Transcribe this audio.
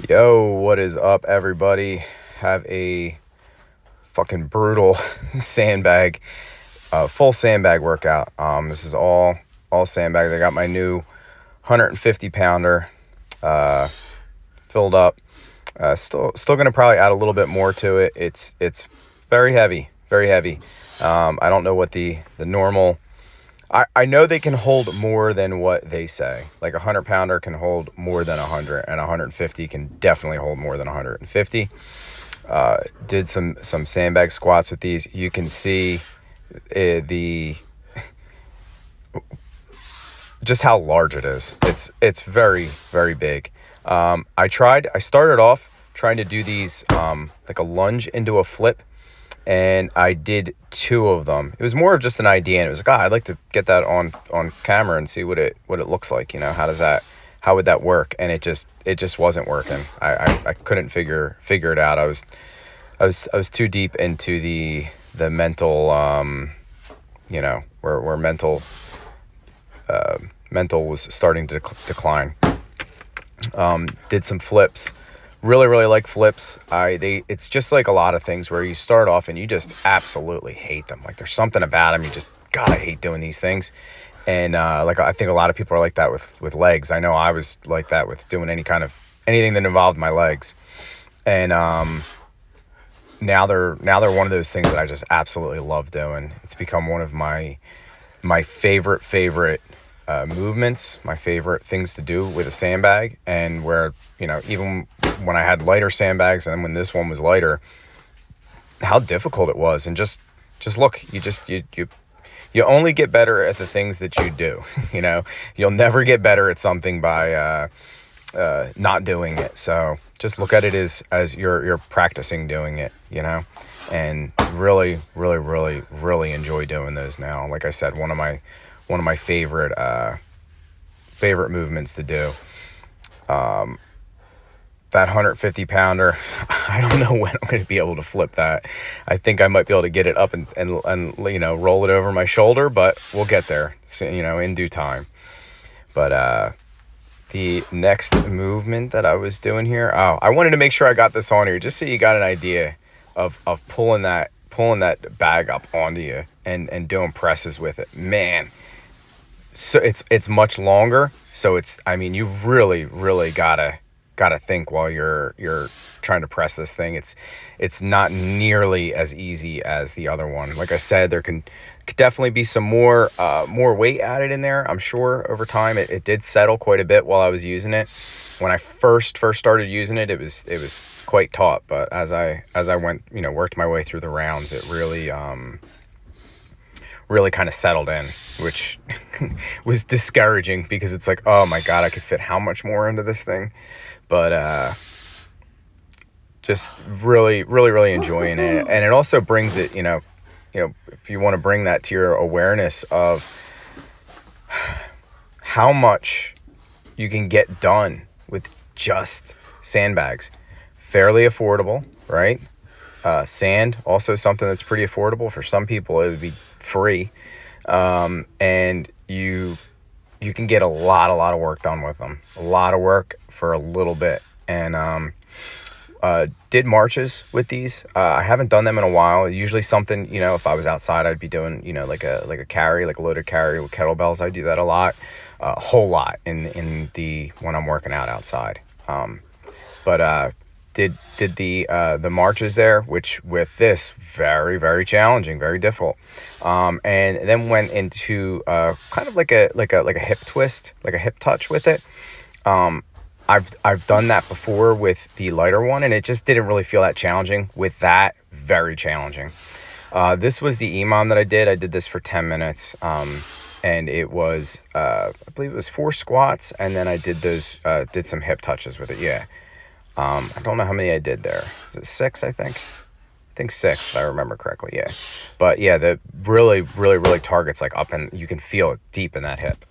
Yo, what is up, everybody? Have a fucking brutal sandbag, full sandbag workout. This is all sandbags. I got my new 150 pounder filled up. Still gonna probably add a little bit more to it. It's very heavy, very heavy. I don't know what the normal. I know they can hold more than what they say. Like a 100 pounder can hold more than 100, and 150 can definitely hold more than 150. Did some sandbag squats with these. You can see the just how large it is. It's very, very big. I started off trying to do these like a lunge into a flip, and I did two of them. It was more of just an idea, and it was like, I'd like to get that on camera and see what it looks like. How would that work? And it just wasn't working. I couldn't figure it out. I was too deep into the mental, where mental was starting to decline. Did some flips. Really like flips. It's just like a lot of things where you start off and you just absolutely hate them. Like there's something about them, you just gotta hate doing these things. And like I think a lot of people are like that with legs. I know I was like that with doing anything that involved my legs. And now they're one of those things that I just absolutely love doing. It's become one of my favorite movements, my favorite things to do with a sandbag. And where, even when I had lighter sandbags and when this one was lighter, how difficult it was. And just look, you only get better at the things that you do. You'll never get better at something by not doing it. So just look at it as you're practicing doing it, and really enjoy doing those now. Like I said, one of my favorite movements to do. That 150 pounder, I don't know when I'm going to be able to flip that. I think I might be able to get it up and roll it over my shoulder, but we'll get there, in due time. But the next movement that I was doing here, I wanted to make sure I got this on here just so you got an idea of pulling that bag up onto you and doing presses with it. Man, so it's much longer. So you've really gotta think while you're trying to press this thing. It's not nearly as easy as the other one. Like I said, there could definitely be some more weight added in there. I'm sure over time it did settle quite a bit while I was using it. When I first started using it, it was quite taut. But as I went, worked my way through the rounds, it really kind of settled in, which was discouraging because it's like, oh my God, I could fit how much more into this thing. But just really enjoying it. And it also brings it, if you want to bring that to your awareness of how much you can get done with just sandbags. Fairly affordable, right? Sand, also something that's pretty affordable. For some people, it would be free. And you can get a lot of work done with them. A lot of work for a little bit. And did marches with these. I haven't done them in a while. Usually something, if I was outside, I'd be doing, like a carry, like a loaded carry with kettlebells. I do that a lot, a whole lot when I'm working out outside. But did the marches there, which with this very challenging, very difficult. And then went into kind of like a hip twist, like a hip touch with it. I've done that before with the lighter one, and it just didn't really feel that challenging. With that, very challenging. This was the EMOM that I did. I did this for 10 minutes. And it was, I believe it was 4 squats, and then I did some hip touches with it. Yeah. I don't know how many I did there. Was it 6, I think? I think 6, if I remember correctly, yeah. But yeah, the really targets like up, and you can feel it deep in that hip.